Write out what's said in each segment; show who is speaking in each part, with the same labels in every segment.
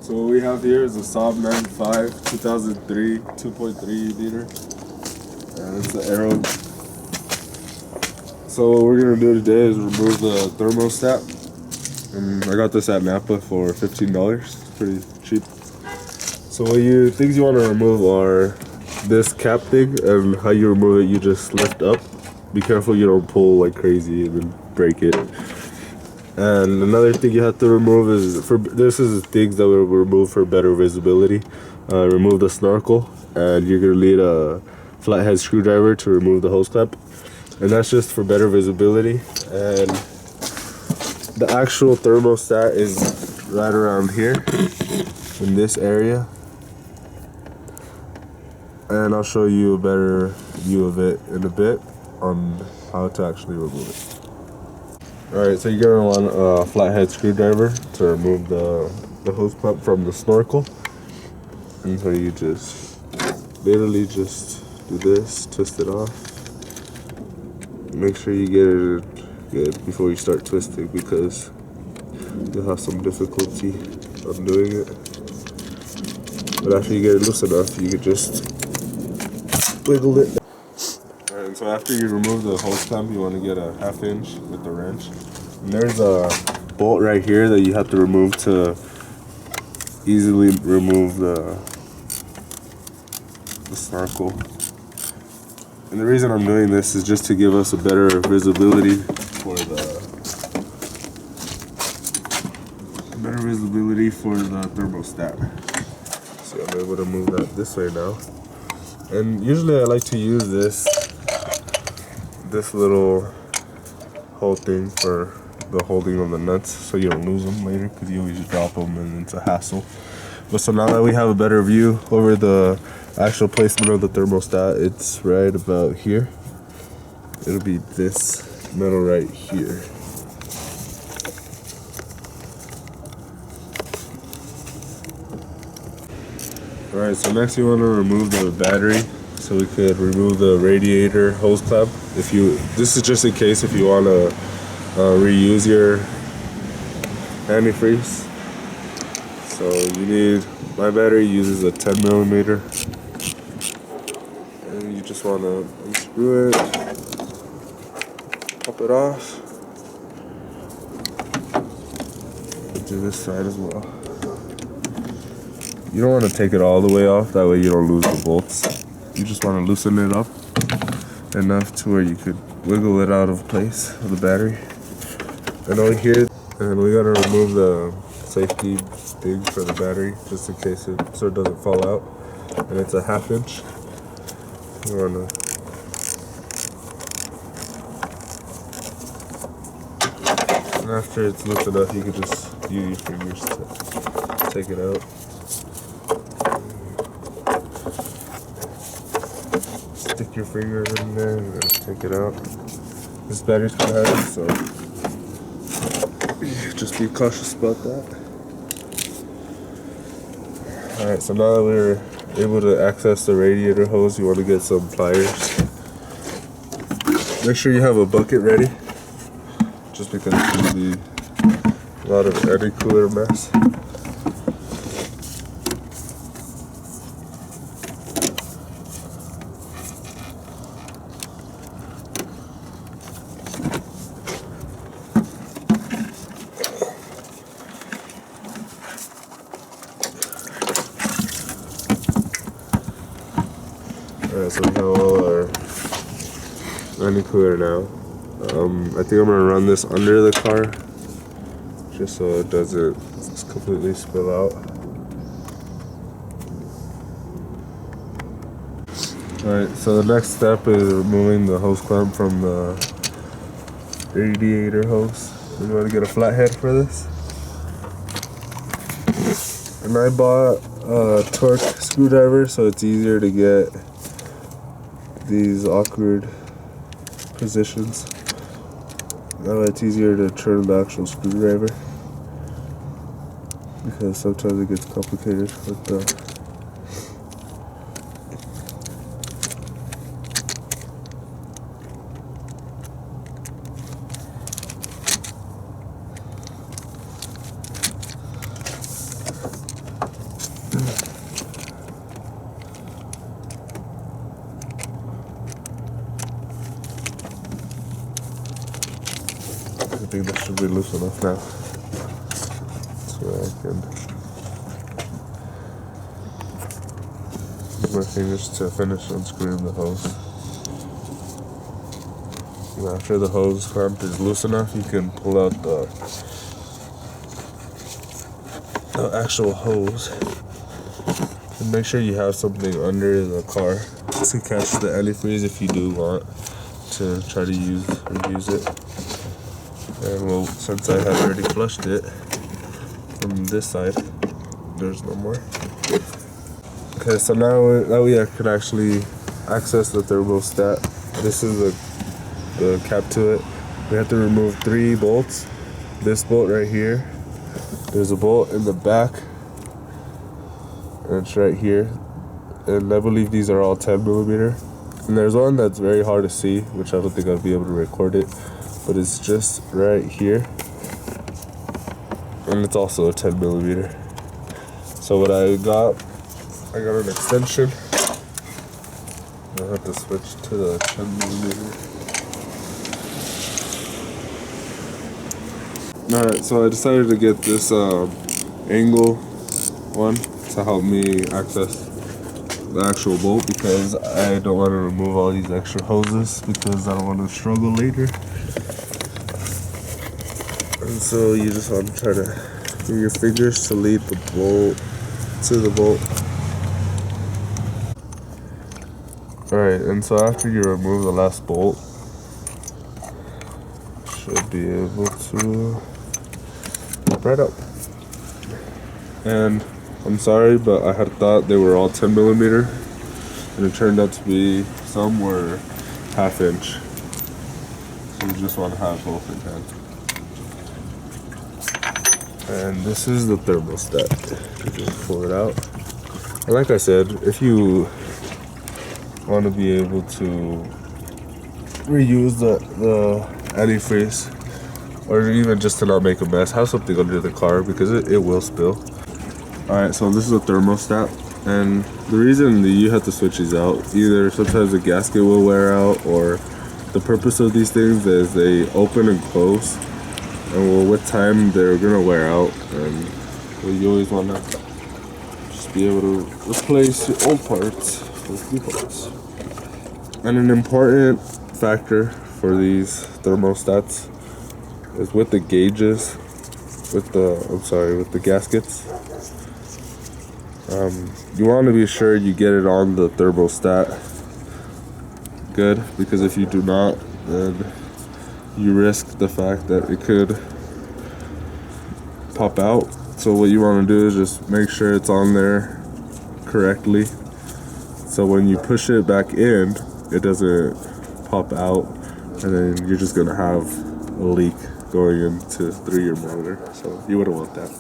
Speaker 1: So what we have here is a Saab 95 2003 2.3 liter, and it's the Aero. So what we're gonna do today is remove the thermostat, and I got this at Napa for $15. It's pretty cheap. So things you want to remove are this cap thing, and how you remove it, you just lift up. Be careful you don't pull like crazy and then break it. And another thing you have to remove is things that will remove for better visibility. Remove the snorkel, and you're gonna need a flathead screwdriver to remove the hose clamp, and that's just for better visibility. And the actual thermostat is right around here in this area, and I'll show you a better view of it in a bit on how to actually remove it. Alright, so you're going to want a flathead screwdriver to remove the hose clamp from the snorkel. And so you just literally just do this, twist it off. Make sure you get it good before you start twisting, because you'll have some difficulty undoing it. But after you get it loose enough, you can just wiggle it. And so after you remove the hose clamp, you want to get a 1/2 inch with the wrench. And there's a bolt right here that you have to remove to easily remove the snorkel. And the reason I'm doing this is just to give us a better visibility for the thermostat. So I'm able to move that this way now. And usually I like to use this little whole thing for the holding of the nuts, so you don't lose them later, because you always drop them and it's a hassle. But so now that we have a better view over the actual placement of the thermostat, it's right about here. It'll be this metal right here. Alright, so next you want to remove the battery, so we could remove the radiator hose clamp. This is just in case if you want to reuse your antifreeze. So my battery uses a 10 millimeter, and you just want to unscrew it, pop it off, and do this side as well. You don't want to take it all the way off, that way you don't lose the bolts. You just want to loosen it up enough to where you could wiggle it out of place of the battery. And over here, and we gotta remove the safety thing for the battery, just in case so it doesn't fall out. And it's a 1/2 inch. You wanna and after it's loose enough, you can just use your fingers to take it out. Stick your finger in there and then take it out. This battery's kind of heavy, so just be cautious about that. Alright, so now that we're able to access the radiator hose, you want to get some pliers. Make sure you have a bucket ready, just because it's going to be a lot of eddy cooler mess. Alright, so we have all our eddy cooler now. I think I'm gonna run this under the car, just so it doesn't completely spill out. Alright, so the next step is removing the hose clamp from the radiator hose. We want to get a flathead for this. And I bought a torque screwdriver, so it's easier to get these awkward positions. That way it's easier to turn the actual screwdriver, because sometimes it gets complicated with the think that should be loose enough now. So I can use my fingers to finish unscrewing the hose. And after the hose clamp is loose enough, you can pull out the actual hose. And make sure you have something under the car to catch the antifreeze if you do want to try to reuse it. And well, since I have already flushed it from this side, there's no more. Okay, so now we can actually access the thermostat. This is the cap to it. We have to remove 3 bolts. This bolt right here. There's a bolt in the back. And it's right here. And I believe these are all 10mm. And there's one that's very hard to see, which I don't think I'll be able to record it. But it's just right here. And it's also a 10mm. So what I got an extension. I'll have to switch to the 10mm. Alright, so I decided to get this angle one to help me access the actual bolt, because I don't want to remove all these extra hoses because I don't want to struggle later. And so you just want to try to use your fingers to lead the bolt to the bolt. Alright, and so after you remove the last bolt, you should be able to pop right up. And I'm sorry, but I had thought they were all 10mm, and it turned out to be some were 1/2 inch. So you just want to have both in hand. And this is the thermostat. You just pull it out. And like I said, if you want to be able to reuse the antifreeze, or even just to not make a mess, have something under the car, because it will spill. Alright, so this is a thermostat, and the reason that you have to switch these out, either sometimes the gasket will wear out, or the purpose of these things is they open and close, and well, with time they're gonna wear out, and well, you always want to just be able to replace your old parts with new parts. And an important factor for these thermostats is with the gauges, with the gaskets. You want to be sure you get it on the thermostat good, because if you do not, then you risk the fact that it could pop out. So what you want to do is just make sure it's on there correctly, so when you push it back in, it doesn't pop out, and then you're just gonna have a leak going into through your motor. So you wouldn't want that.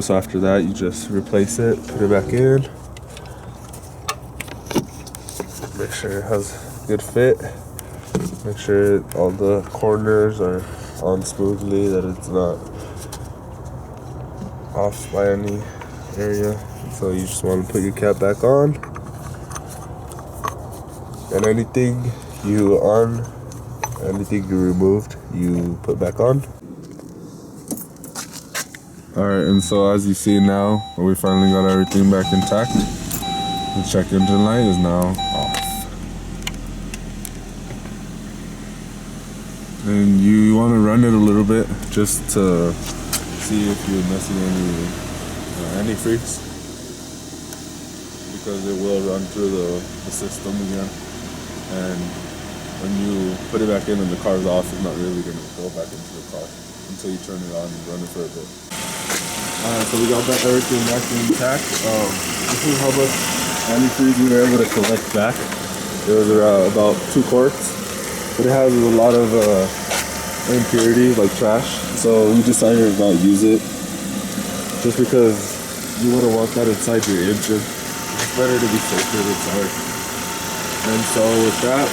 Speaker 1: So after that, you just replace it, put it back in, make sure it has good fit, make sure all the corners are on smoothly, that it's not off by any area. So you just want to put your cap back on, and anything you removed, you put back on. Alright, and so as you see now, we finally got everything back intact. The check engine light is now off. And you want to run it a little bit just to see if you're missing any antifreeze, because it will run through the system again. And when you put it back in and the car's off, it's not really going to go back into the car until you turn it on and run it for a bit. Alright, so we got everything back intact. This is how much antifreeze we were able to collect back. It was about 2 quarts, but it has a lot of impurities like trash. So we decided to not use it, just because you wouldn't want that inside your engine. It's better to be safer than sorry. And so with that,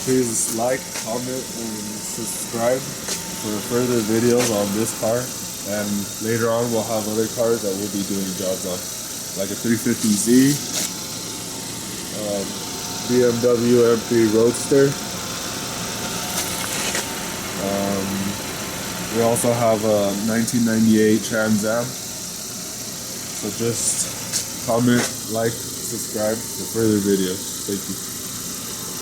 Speaker 1: please like, comment, and subscribe for further videos on this car. And later on, we'll have other cars that we'll be doing jobs on, like a 350Z, BMW M3 Roadster, We also have a 1998 Trans Am. So just comment, like, subscribe for further videos. Thank you.